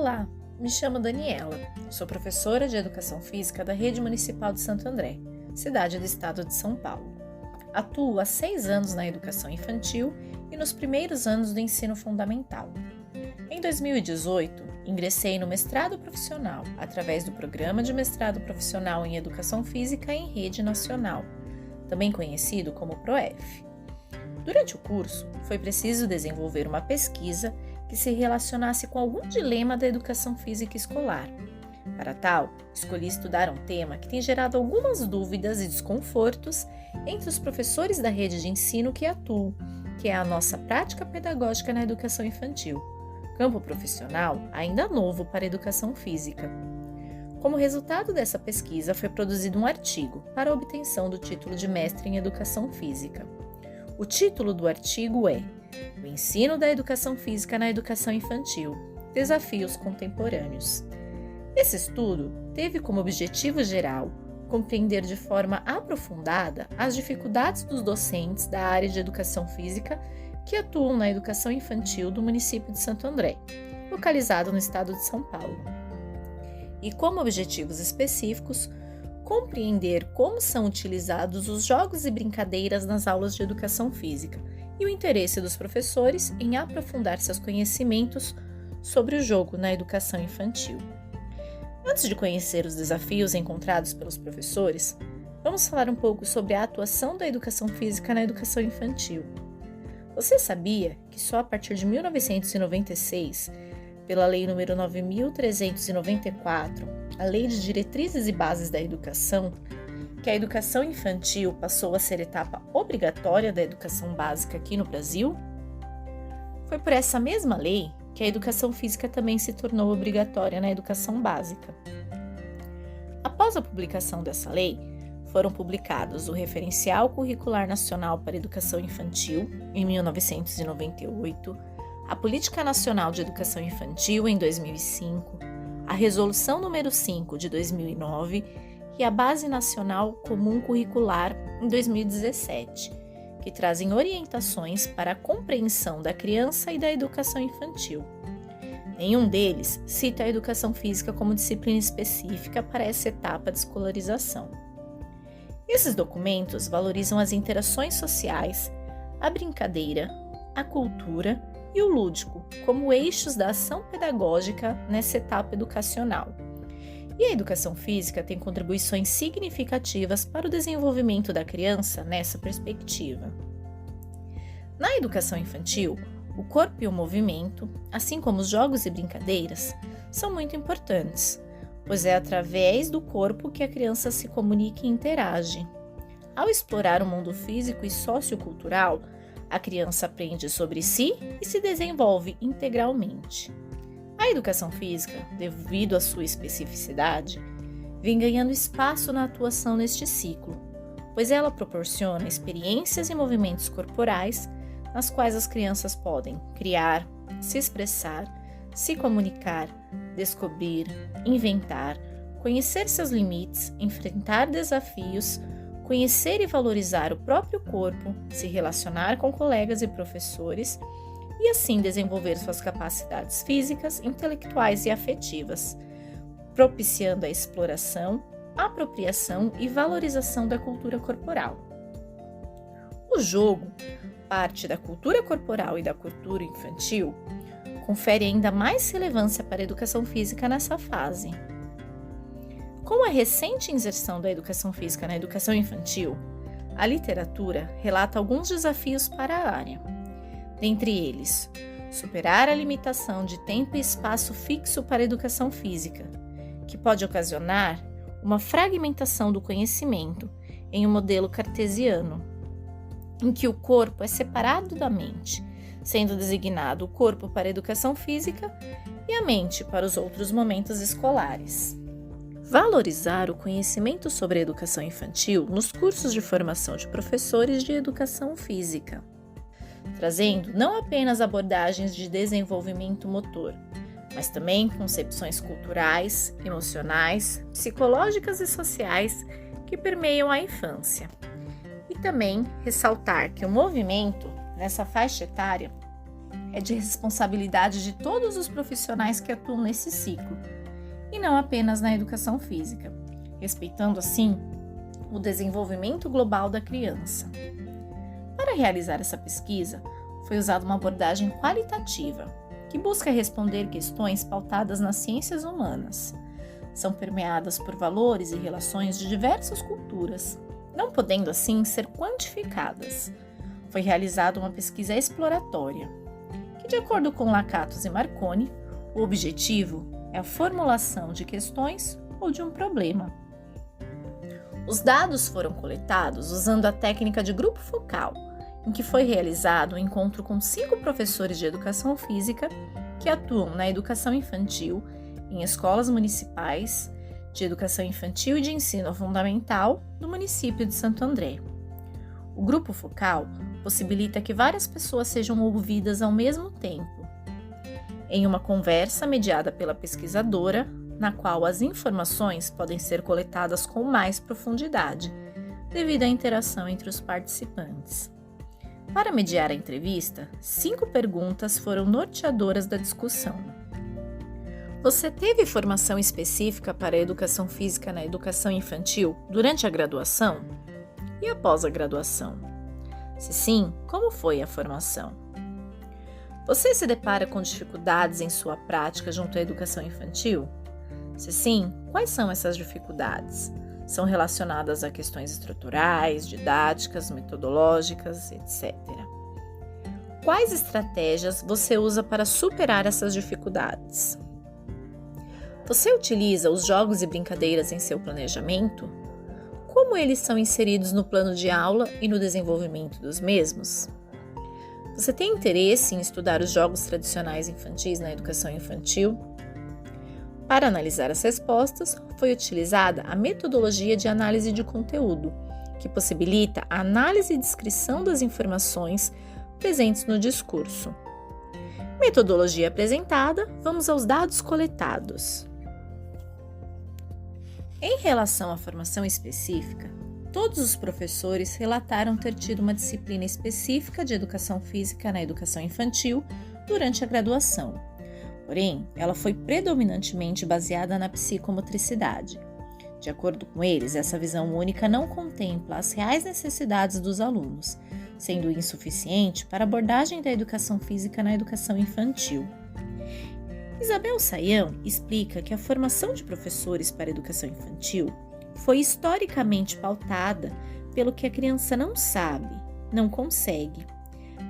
Olá, me chamo Daniela, sou professora de Educação Física da Rede Municipal de Santo André, cidade do estado de São Paulo. Atuo há 6 anos na educação infantil e nos primeiros anos do ensino fundamental. Em 2018, ingressei no mestrado profissional através do Programa de Mestrado Profissional em Educação Física em Rede Nacional, também conhecido como PROEF. Durante o curso, foi preciso desenvolver uma pesquisa que se relacionasse com algum dilema da educação física escolar. Para tal, escolhi estudar um tema que tem gerado algumas dúvidas e desconfortos entre os professores da rede de ensino que atuo, que é a nossa prática pedagógica na educação infantil, campo profissional ainda novo para a educação física. Como resultado dessa pesquisa, foi produzido um artigo para a obtenção do título de mestre em educação física. O título do artigo é O ensino da educação física na educação infantil, desafios contemporâneos. Esse estudo teve como objetivo geral compreender de forma aprofundada as dificuldades dos docentes da área de educação física que atuam na educação infantil do município de Santo André, localizado no estado de São Paulo. E como objetivos específicos, compreender como são utilizados os jogos e brincadeiras nas aulas de educação física e o interesse dos professores em aprofundar seus conhecimentos sobre o jogo na educação infantil. Antes de conhecer os desafios encontrados pelos professores, vamos falar um pouco sobre a atuação da educação física na educação infantil. Você sabia que só a partir de 1996, pela Lei nº 9.394, a Lei de Diretrizes e Bases da Educação, que a educação infantil passou a ser etapa obrigatória da educação básica aqui no Brasil? Foi por essa mesma lei que a educação física também se tornou obrigatória na educação básica. Após a publicação dessa lei, foram publicados o Referencial Curricular Nacional para a Educação Infantil, em 1998, a Política Nacional de Educação Infantil, em 2005, a Resolução número 5 de 2009 e a Base Nacional Comum Curricular em 2017, que trazem orientações para a compreensão da criança e da educação infantil. Nenhum deles cita a educação física como disciplina específica para essa etapa de escolarização. Esses documentos valorizam as interações sociais, a brincadeira, a cultura e o lúdico como eixos da ação pedagógica nessa etapa educacional. E a educação física tem contribuições significativas para o desenvolvimento da criança nessa perspectiva. Na educação infantil, o corpo e o movimento, assim como os jogos e brincadeiras, são muito importantes, pois é através do corpo que a criança se comunica e interage. Ao explorar o mundo físico e sociocultural, a criança aprende sobre si e se desenvolve integralmente. A educação física, devido à sua especificidade, vem ganhando espaço na atuação neste ciclo, pois ela proporciona experiências e movimentos corporais nas quais as crianças podem criar, se expressar, se comunicar, descobrir, inventar, conhecer seus limites, enfrentar desafios, conhecer e valorizar o próprio corpo, se relacionar com colegas e professores e assim desenvolver suas capacidades físicas, intelectuais e afetivas, propiciando a exploração, apropriação e valorização da cultura corporal. O jogo, parte da cultura corporal e da cultura infantil, confere ainda mais relevância para a educação física nessa fase. Com a recente inserção da educação física na educação infantil, a literatura relata alguns desafios para a área. Dentre eles, superar a limitação de tempo e espaço fixo para a educação física, que pode ocasionar uma fragmentação do conhecimento em um modelo cartesiano, em que o corpo é separado da mente, sendo designado o corpo para a educação física e a mente para os outros momentos escolares. Valorizar o conhecimento sobre a educação infantil nos cursos de formação de professores de educação física, trazendo não apenas abordagens de desenvolvimento motor, mas também concepções culturais, emocionais, psicológicas e sociais que permeiam a infância. E também ressaltar que o movimento, nessa faixa etária, é de responsabilidade de todos os profissionais que atuam nesse ciclo, e não apenas na educação física, respeitando assim o desenvolvimento global da criança. Para realizar essa pesquisa, foi usada uma abordagem qualitativa, que busca responder questões pautadas nas ciências humanas. São permeadas por valores e relações de diversas culturas, não podendo assim ser quantificadas. Foi realizada uma pesquisa exploratória, que, de acordo com Lakatos e Marconi, o objetivo é a formulação de questões ou de um problema. Os dados foram coletados usando a técnica de grupo focal, em que foi realizado um encontro com 5 professores de educação física que atuam na educação infantil em escolas municipais de educação infantil e de ensino fundamental do município de Santo André. O grupo focal possibilita que várias pessoas sejam ouvidas ao mesmo tempo, em uma conversa mediada pela pesquisadora, na qual as informações podem ser coletadas com mais profundidade, devido à interação entre os participantes. Para mediar a entrevista, 5 perguntas foram norteadoras da discussão. Você teve formação específica para a educação física na educação infantil durante a graduação? E após a graduação? Se sim, como foi a formação? Você se depara com dificuldades em sua prática junto à educação infantil? Se sim, quais são essas dificuldades? São relacionadas a questões estruturais, didáticas, metodológicas, etc. Quais estratégias você usa para superar essas dificuldades? Você utiliza os jogos e brincadeiras em seu planejamento? Como eles são inseridos no plano de aula e no desenvolvimento dos mesmos? Você tem interesse em estudar os jogos tradicionais infantis na educação infantil? Para analisar as respostas, foi utilizada a metodologia de análise de conteúdo, que possibilita a análise e descrição das informações presentes no discurso. Metodologia apresentada, vamos aos dados coletados. Em relação à formação específica, todos os professores relataram ter tido uma disciplina específica de educação física na educação infantil durante a graduação. Porém, ela foi predominantemente baseada na psicomotricidade. De acordo com eles, essa visão única não contempla as reais necessidades dos alunos, sendo insuficiente para a abordagem da educação física na educação infantil. Isabel Sayão explica que a formação de professores para a educação infantil foi historicamente pautada pelo que a criança não sabe, não consegue.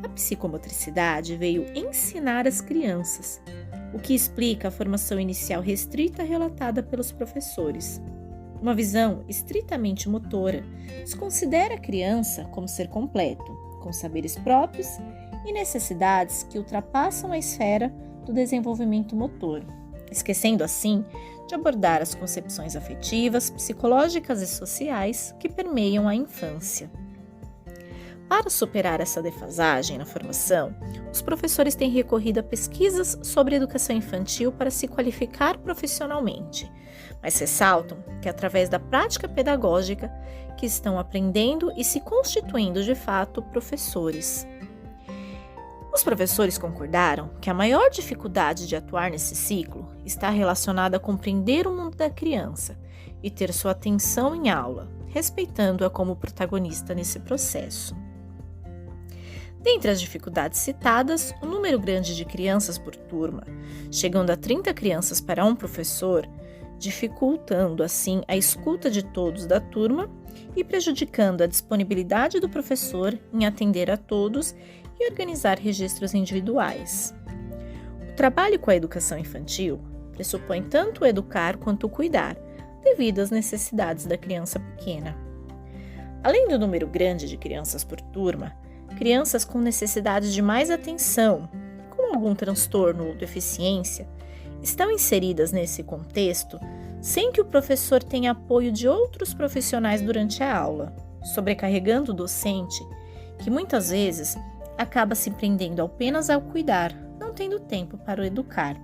A psicomotricidade veio ensinar as crianças, o que explica a formação inicial restrita relatada pelos professores. Uma visão estritamente motora desconsidera a criança como ser completo, com saberes próprios e necessidades que ultrapassam a esfera do desenvolvimento motor, esquecendo assim de abordar as concepções afetivas, psicológicas e sociais que permeiam a infância. Para superar essa defasagem na formação, os professores têm recorrido a pesquisas sobre educação infantil para se qualificar profissionalmente, mas ressaltam que é através da prática pedagógica que estão aprendendo e se constituindo de fato professores. Os professores concordaram que a maior dificuldade de atuar nesse ciclo está relacionada a compreender o mundo da criança e ter sua atenção em aula, respeitando-a como protagonista nesse processo. Dentre as dificuldades citadas, o número grande de crianças por turma, chegando a 30 crianças para um professor, dificultando assim a escuta de todos da turma e prejudicando a disponibilidade do professor em atender a todos e organizar registros individuais. O trabalho com a educação infantil pressupõe tanto o educar quanto o cuidar, devido às necessidades da criança pequena. Além do número grande de crianças por turma, crianças com necessidades de mais atenção, com algum transtorno ou deficiência, estão inseridas nesse contexto sem que o professor tenha apoio de outros profissionais durante a aula, sobrecarregando o docente, que muitas vezes acaba se prendendo apenas ao cuidar, não tendo tempo para o educar.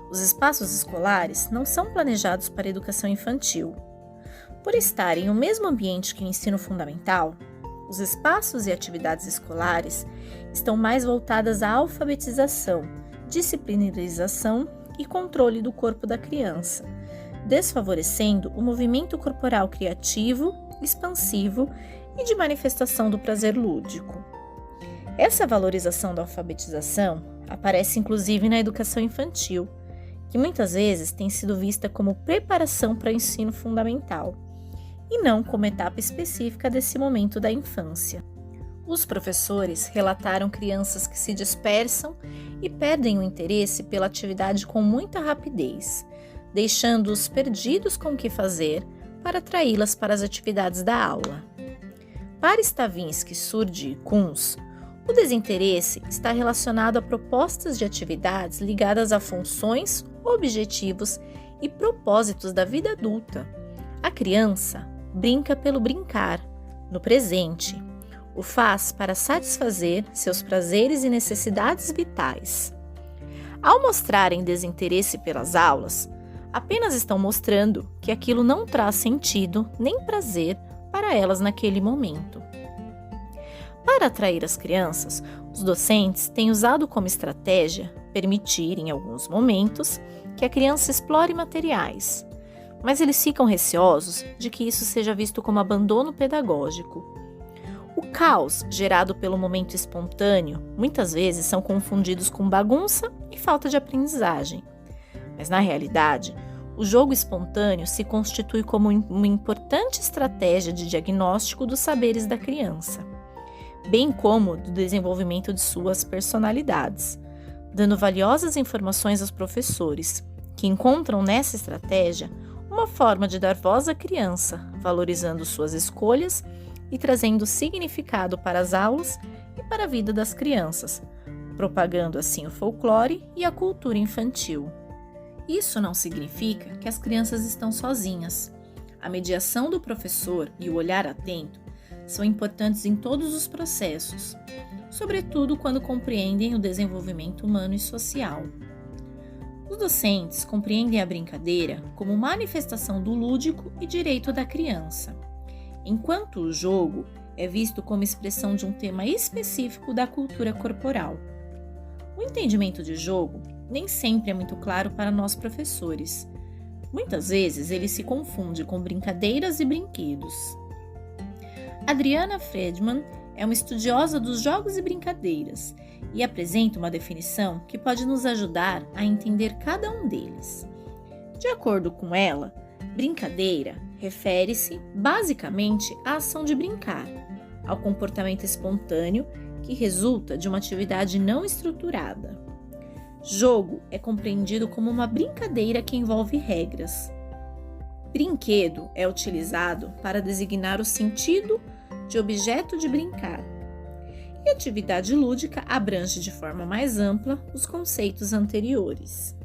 Os espaços escolares não são planejados para a educação infantil. Por estarem no mesmo ambiente que o ensino fundamental, os espaços e atividades escolares estão mais voltadas à alfabetização, disciplinarização e controle do corpo da criança, desfavorecendo o movimento corporal criativo, expansivo e de manifestação do prazer lúdico. Essa valorização da alfabetização aparece inclusive na educação infantil, que muitas vezes tem sido vista como preparação para o ensino fundamental, e não como etapa específica desse momento da infância. Os professores relataram crianças que se dispersam e perdem o interesse pela atividade com muita rapidez, deixando-os perdidos com o que fazer para atraí-las para as atividades da aula. Para Stravinsky, Surdi e Kunz, o desinteresse está relacionado a propostas de atividades ligadas a funções, objetivos e propósitos da vida adulta. A criança brinca pelo brincar, no presente. O faz para satisfazer seus prazeres e necessidades vitais. Ao mostrarem desinteresse pelas aulas, apenas estão mostrando que aquilo não traz sentido nem prazer para elas naquele momento. Para atrair as crianças, os docentes têm usado como estratégia permitir, em alguns momentos, que a criança explore materiais, mas eles ficam receosos de que isso seja visto como abandono pedagógico. O caos gerado pelo momento espontâneo muitas vezes são confundidos com bagunça e falta de aprendizagem, mas na realidade, o jogo espontâneo se constitui como uma importante estratégia de diagnóstico dos saberes da criança, bem como do desenvolvimento de suas personalidades, dando valiosas informações aos professores, que encontram nessa estratégia uma forma de dar voz à criança, valorizando suas escolhas e trazendo significado para as aulas e para a vida das crianças, propagando assim o folclore e a cultura infantil. Isso não significa que as crianças estão sozinhas. A mediação do professor e o olhar atento são importantes em todos os processos, sobretudo quando compreendem o desenvolvimento humano e social. Os docentes compreendem a brincadeira como manifestação do lúdico e direito da criança, enquanto o jogo é visto como expressão de um tema específico da cultura corporal. O entendimento de jogo nem sempre é muito claro para nós professores. Muitas vezes ele se confunde com brincadeiras e brinquedos. Adriana Friedman é uma estudiosa dos jogos e brincadeiras e apresenta uma definição que pode nos ajudar a entender cada um deles. De acordo com ela, brincadeira refere-se basicamente à ação de brincar, ao comportamento espontâneo que resulta de uma atividade não estruturada. Jogo é compreendido como uma brincadeira que envolve regras. Brinquedo é utilizado para designar o sentido de objeto de brincar. E atividade lúdica abrange de forma mais ampla os conceitos anteriores.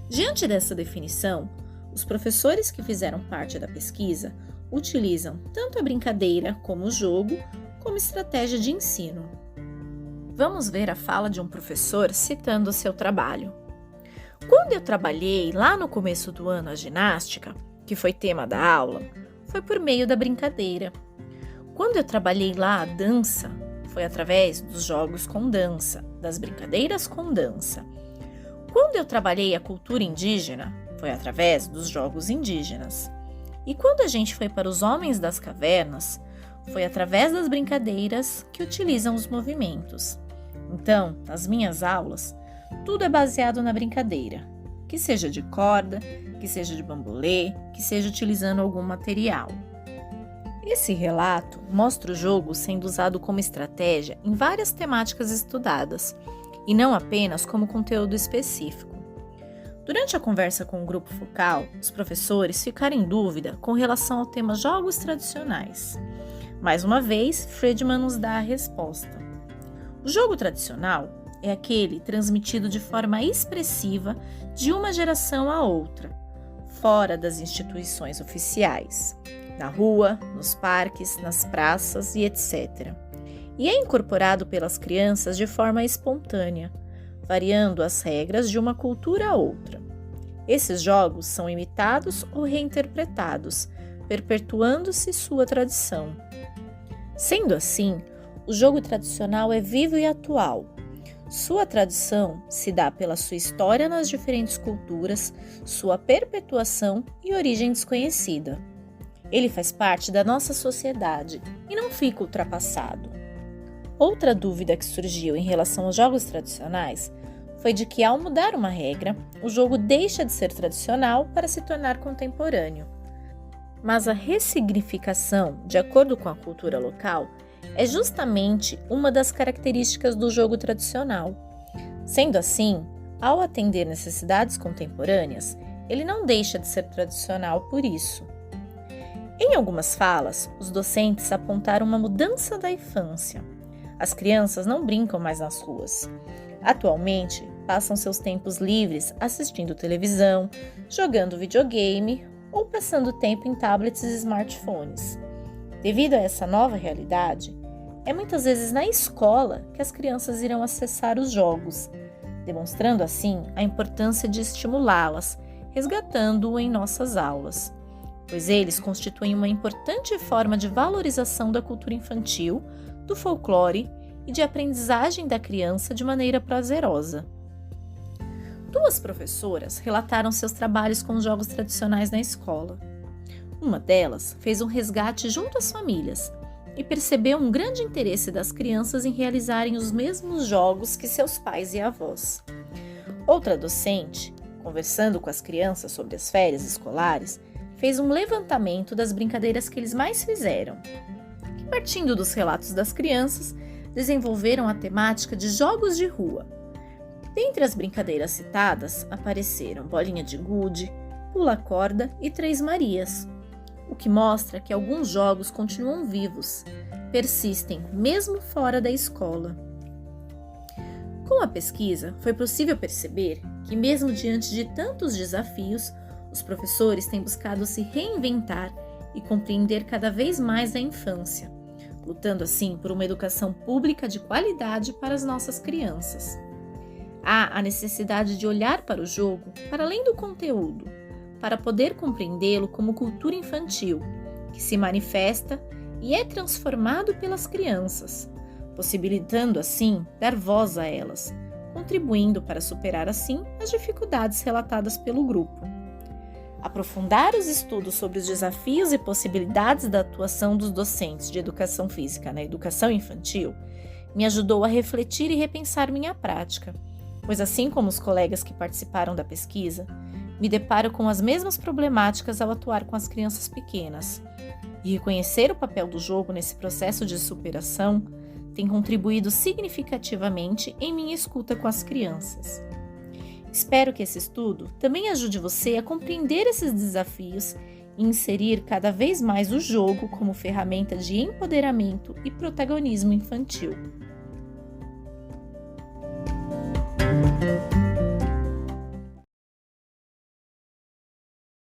Diante dessa definição, os professores que fizeram parte da pesquisa utilizam tanto a brincadeira como o jogo como estratégia de ensino. Vamos ver a fala de um professor citando o seu trabalho. Quando eu trabalhei lá no começo do ano a ginástica, que foi tema da aula, foi por meio da brincadeira. Quando eu trabalhei lá a dança, foi através dos jogos com dança, das brincadeiras com dança. Quando eu trabalhei a cultura indígena, foi através dos jogos indígenas. E quando a gente foi para os homens das cavernas, foi através das brincadeiras que utilizam os movimentos. Então, nas minhas aulas, tudo é baseado na brincadeira, que seja de corda, que seja de bambolê, que seja utilizando algum material. Esse relato mostra o jogo sendo usado como estratégia em várias temáticas estudadas, e não apenas como conteúdo específico. Durante a conversa com o grupo focal, os professores ficaram em dúvida com relação ao tema jogos tradicionais. Mais uma vez, Friedman nos dá a resposta. O jogo tradicional é aquele transmitido de forma expressiva de uma geração a outra, fora das instituições oficiais, na rua, nos parques, nas praças e etc. E é incorporado pelas crianças de forma espontânea, variando as regras de uma cultura a outra. Esses jogos são imitados ou reinterpretados, perpetuando-se sua tradição. Sendo assim, o jogo tradicional é vivo e atual. Sua tradição se dá pela sua história nas diferentes culturas, sua perpetuação e origem desconhecida. Ele faz parte da nossa sociedade e não fica ultrapassado. Outra dúvida que surgiu em relação aos jogos tradicionais foi de que, ao mudar uma regra, o jogo deixa de ser tradicional para se tornar contemporâneo. Mas a ressignificação, de acordo com a cultura local, é justamente uma das características do jogo tradicional. Sendo assim, ao atender necessidades contemporâneas, ele não deixa de ser tradicional por isso. Em algumas falas, os docentes apontaram uma mudança da infância. As crianças não brincam mais nas ruas. Atualmente, passam seus tempos livres assistindo televisão, jogando videogame ou passando tempo em tablets e smartphones. Devido a essa nova realidade, é muitas vezes na escola que as crianças irão acessar os jogos, demonstrando assim a importância de estimulá-las, resgatando-o em nossas aulas, pois eles constituem uma importante forma de valorização da cultura infantil, do folclore e de aprendizagem da criança de maneira prazerosa. Duas professoras relataram seus trabalhos com os jogos tradicionais na escola. Uma delas fez um resgate junto às famílias e percebeu um grande interesse das crianças em realizarem os mesmos jogos que seus pais e avós. Outra docente, conversando com as crianças sobre as férias escolares, fez um levantamento das brincadeiras que eles mais fizeram. E, partindo dos relatos das crianças, desenvolveram a temática de jogos de rua. Dentre as brincadeiras citadas, apareceram bolinha de gude, pula-corda e Três Marias, o que mostra que alguns jogos continuam vivos, persistem mesmo fora da escola. Com a pesquisa, foi possível perceber que, mesmo diante de tantos desafios, os professores têm buscado se reinventar e compreender cada vez mais a infância, lutando assim por uma educação pública de qualidade para as nossas crianças. Há a necessidade de olhar para o jogo para além do conteúdo, para poder compreendê-lo como cultura infantil, que se manifesta e é transformado pelas crianças, possibilitando assim dar voz a elas, contribuindo para superar assim as dificuldades relatadas pelo grupo. Aprofundar os estudos sobre os desafios e possibilidades da atuação dos docentes de educação física na educação infantil me ajudou a refletir e repensar minha prática, pois, assim como os colegas que participaram da pesquisa, me deparo com as mesmas problemáticas ao atuar com as crianças pequenas. E reconhecer o papel do jogo nesse processo de superação tem contribuído significativamente em minha escuta com as crianças. Espero que esse estudo também ajude você a compreender esses desafios e inserir cada vez mais o jogo como ferramenta de empoderamento e protagonismo infantil.